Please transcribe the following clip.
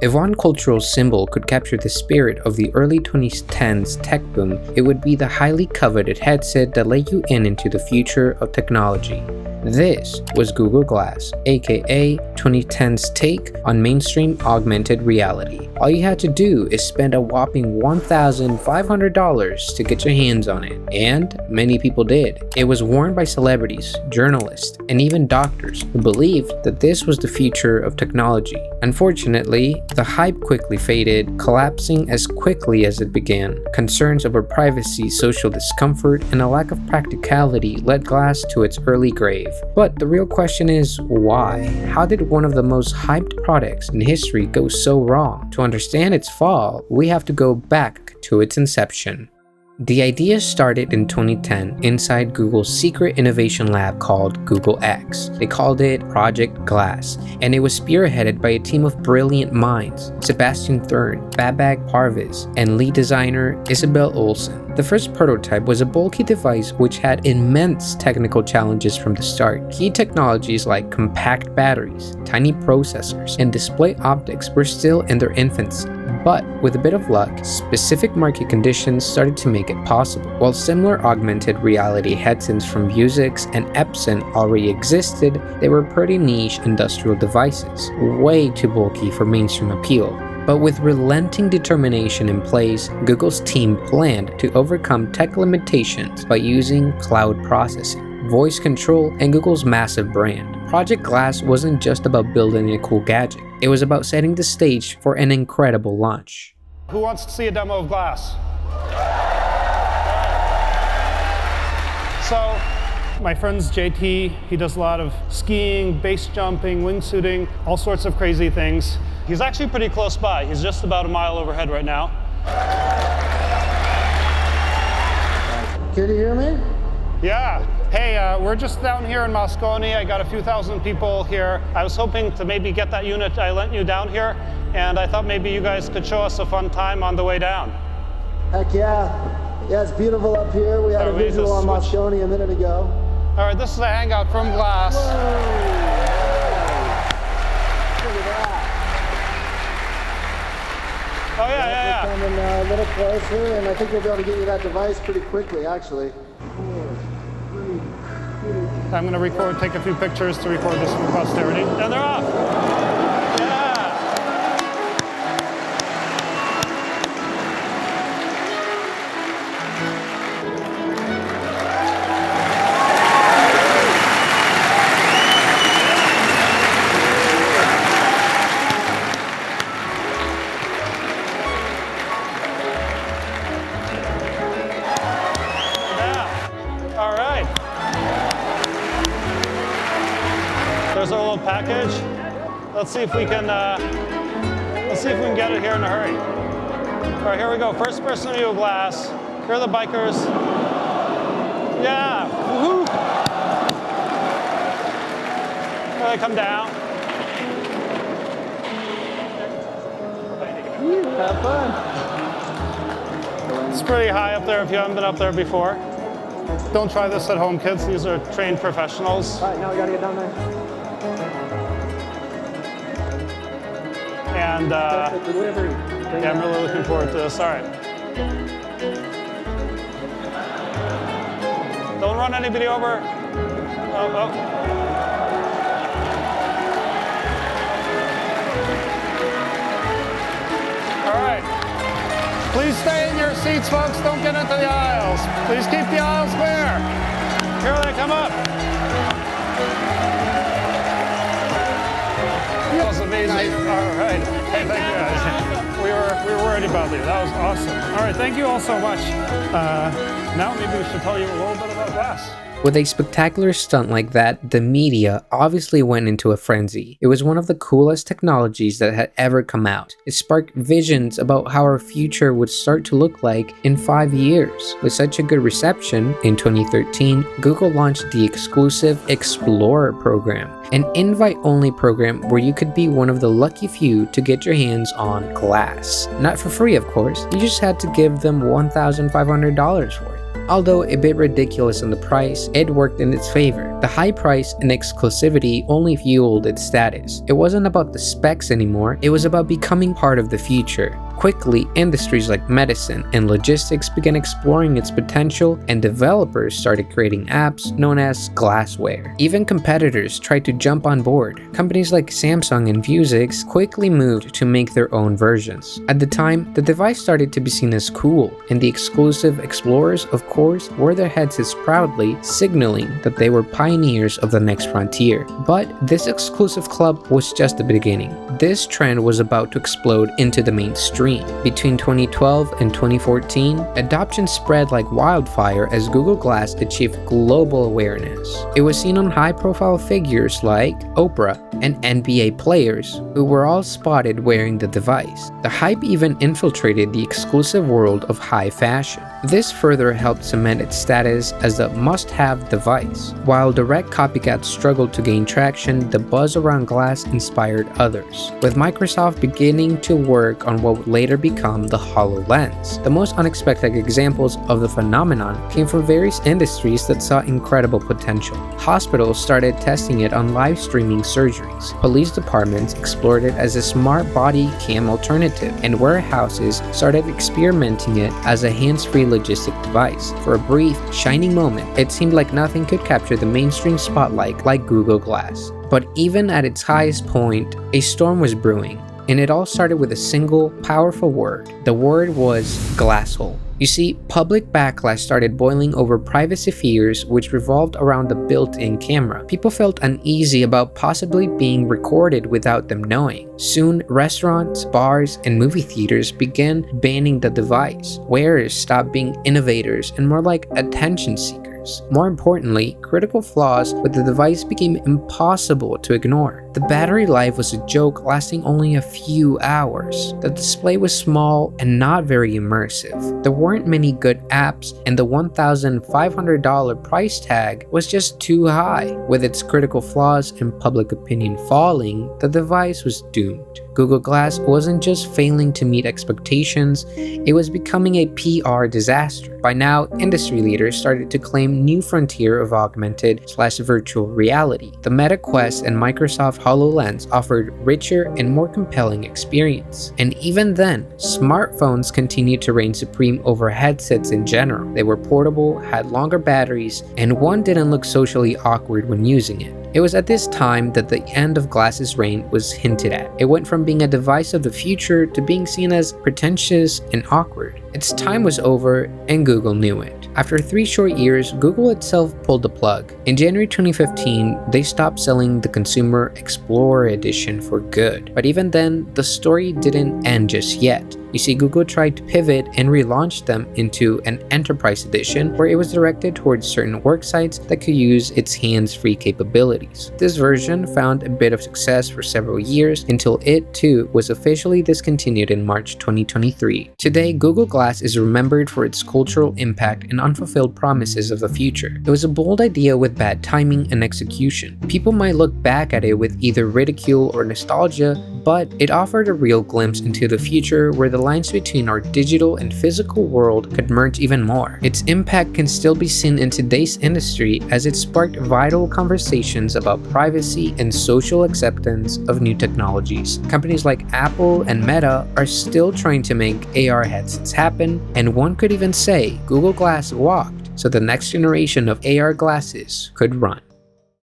If one cultural symbol could capture the spirit of the early 2010s tech boom, it would be the highly coveted headset that let you into the future of technology. This was Google Glass, aka 2010's take on mainstream augmented reality. All you had to do is spend a whopping $1,500 to get your hands on it, and many people did. It was worn by celebrities, journalists, and even doctors who believed that this was the future of technology. Unfortunately, the hype quickly faded, collapsing as quickly as it began. Concerns over privacy, social discomfort, and a lack of practicality led Glass to its early grave. But the real question is, why? How did one of the most hyped products in history go so wrong? To understand its fall, we have to go back to its inception. The idea started in 2010 inside Google's secret innovation lab called Google X. They called it Project Glass, and it was spearheaded by a team of brilliant minds: Sebastian Thrun, Babak Parviz, and lead designer Isabel Olsen. The first prototype was a bulky device which had immense technical challenges from the start. Key technologies like compact batteries, tiny processors, and display optics were still in their infancy. But with a bit of luck, specific market conditions started to make it possible. While similar augmented reality headsets from Vuzix and Epson already existed, they were pretty niche industrial devices, way too bulky for mainstream appeal. But with relenting determination in place, Google's team planned to overcome tech limitations by using cloud processing, voice control, and Google's massive brand. Project Glass wasn't just about building a cool gadget. It was about setting the stage for an incredible launch. Who wants to see a demo of Glass? So, my friend's JT. He does a lot of skiing, base jumping, wingsuiting, all sorts of crazy things. He's actually pretty close by. He's just about a mile overhead right now. Can you hear me? Yeah. Hey, we're just down here in Moscone. I got a few thousand people here. I was hoping to maybe get that unit I lent you down here, and I thought maybe you guys could show us a fun time on the way down. Heck yeah. Yeah, it's beautiful up here. We had a visual on Moscone a minute ago. All right, this is a hangout from Glass. Whoa. Look at that. Oh, yeah. Coming a little closer, and I think we'll be able to get you that device pretty quickly, actually. 4, 3, 2. I'm going to take a few pictures to record this for posterity, and they're off. Yeah. All right. There's our little package. Let's see if we can get it here in a hurry. All right, here we go. First person view of Glass. Here are the bikers. Yeah. Woohoo. Here they come down. Have fun. It's pretty high up there if you haven't been up there before. Don't try this at home, kids. These are trained professionals. All right, now we gotta get down there. And yeah, I'm really looking forward to this. All right. Don't run anybody over. Oh. All right. Please stay in your seats, folks. Don't get into the aisles. Please keep the aisles clear. Here they come up. That was amazing. All right. Hey, thank you guys. We were worried about you. That was awesome. All right, thank you all so much. Now maybe we should tell you a little bit about Glass. With a spectacular stunt like that, the media obviously went into a frenzy. It was one of the coolest technologies that had ever come out. It sparked visions about how our future would start to look like in 5 years. With such a good reception, in 2013, Google launched the exclusive Explorer program, an invite-only program where you could be one of the lucky few to get your hands on Glass. Not for free, of course. You just had to give them $1,500 for it. Although a bit ridiculous in the price, it worked in its favor. The high price and exclusivity only fueled its status. It wasn't about the specs anymore, it was about becoming part of the future. Quickly, industries like medicine and logistics began exploring its potential, and developers started creating apps known as glassware. Even competitors tried to jump on board. Companies like Samsung and Vuzix quickly moved to make their own versions. At the time, the device started to be seen as cool, and the exclusive explorers, of course, wore their headsets proudly, signaling that they were pioneers of the next frontier. But this exclusive club was just the beginning. This trend was about to explode into the mainstream. Between 2012 and 2014, adoption spread like wildfire as Google Glass achieved global awareness. It was seen on high-profile figures like Oprah and NBA players, who were all spotted wearing the device. The hype even infiltrated the exclusive world of high fashion. This further helped cement its status as the must-have device. While direct copycats struggled to gain traction, the buzz around Glass inspired others, with Microsoft beginning to work on what would later become the HoloLens. The most unexpected examples of the phenomenon came from various industries that saw incredible potential. Hospitals started testing it on live streaming surgeries. Police departments explored it as a smart body cam alternative, and warehouses started experimenting it as a hands-free logistic device. For a brief, shining moment, it seemed like nothing could capture the mainstream spotlight like Google Glass. But even at its highest point, a storm was brewing. And it all started with a single, powerful word. The word was glasshole. You see, public backlash started boiling over privacy fears which revolved around the built-in camera. People felt uneasy about possibly being recorded without them knowing. Soon, restaurants, bars, and movie theaters began banning the device. Wearers stopped being innovators and more like attention seekers. More importantly, critical flaws with the device became impossible to ignore. The battery life was a joke lasting only a few hours. The display was small and not very immersive. There weren't many good apps, and the $1,500 price tag was just too high. With its critical flaws and public opinion falling, the device was doomed. Google Glass wasn't just failing to meet expectations, it was becoming a PR disaster. By now, industry leaders started to claim new frontier of augmented/virtual reality. The Meta Quest and Microsoft HoloLens offered richer and more compelling experience. And even then, smartphones continued to reign supreme over headsets in general. They were portable, had longer batteries, and one didn't look socially awkward when using it. It was at this time that the end of Glass's reign was hinted at. It went from being a device of the future to being seen as pretentious and awkward. Its time was over, and Google knew it. After 3 short years, Google itself pulled the plug. In January 2015, they stopped selling the Consumer Explorer Edition for good. But even then, the story didn't end just yet. You see, Google tried to pivot and relaunch them into an Enterprise Edition where it was directed towards certain work sites that could use its hands-free capabilities. This version found a bit of success for several years until it too was officially discontinued in March 2023. Today, Google Glass is remembered for its cultural impact and unfulfilled promises of the future. It was a bold idea with bad timing and execution. People might look back at it with either ridicule or nostalgia, but it offered a real glimpse into the future where the lines between our digital and physical world could merge even more. Its impact can still be seen in today's industry as it sparked vital conversations about privacy and social acceptance of new technologies. Companies like Apple and Meta are still trying to make AR headsets happen, and one could even say Google Glass walked so the next generation of AR glasses could run.